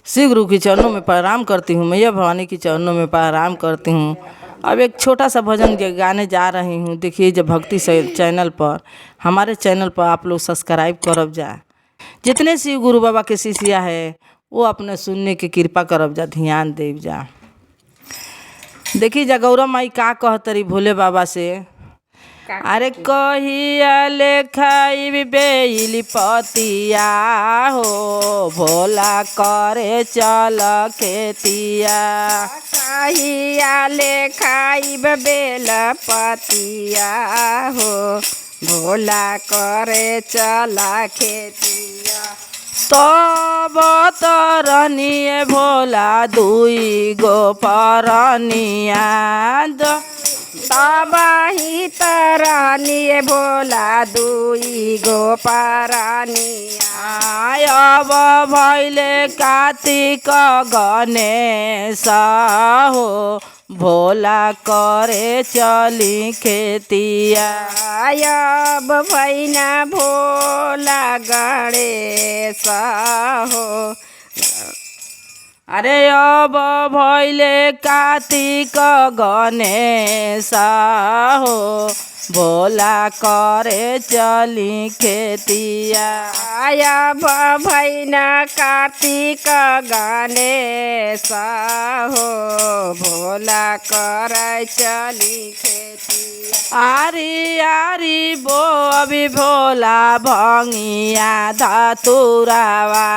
शिव गुरु के चरणों में प्रणाम करती हूँ, मैया भवानी के चरणों में प्रणाम करती हूँ। अब एक छोटा सा भजन गाने जा रही हूँ। देखिए जब भक्ति से चैनल पर, हमारे चैनल पर आप लोग सब्सक्राइब करब जा। जितने शिव गुरु बाबा के शिष्या है वो अपने सुनने की कृपा करब जा, ध्यान देव जा। देखी जा गौरा माई का कहतरी भोले बाबा से, अरे कहिया लेखाई बेली पतिया हो, भोला करे चल खेतिया। कहिया लेखाई बेल पतिया हो, भोला करे चला खेतिया। तब तरनिए भोला दुई गो परनिया, तबही तरनिए भोला दुई गो परनिया। अब भैले कार्तिक गणेश हो, भोला करे चली खेतिया। अब भैना भोला गणेश हो, अरे अब भैले कार्तिक गणेश हो, भोला करे चली खेतिया। अब भैना कार्तिक गणेश हो, भोला करे चली खेतिया। आरी आरी बो अभी भोला भंगिया धतुरावा,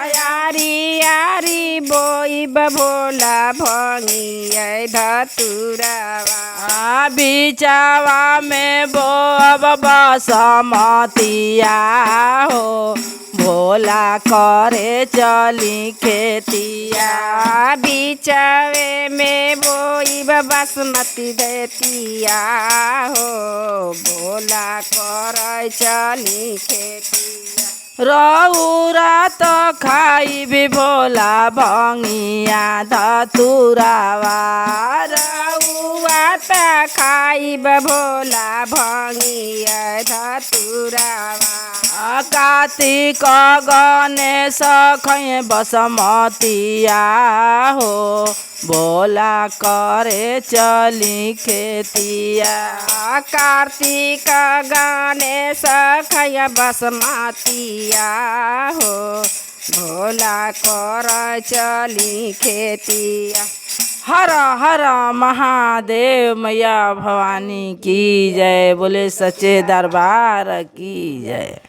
यारी यारी बोइब भोला भंगिया धतुरावा। बिचावा में बो अब बसमतिया हो, भोला करे चली खेतिया। बिचवे में बोइब बासमती देतिया हो, भोला करे चली खेतिया। रौरा तो खाई भी भोला भंगिया धतुरावा, रउआ त खाइब भोला भंगिया धतुरावा। कार्तिक गणेश खै बसमतिया हो, भोला करे चली खेतिया। कार्तिक गणेश खै बसमतिया हो, भोला कर चली खेतिया। हर हर महादेव, मैया भवानी की जय, बोले सच्चे दरबार की जय।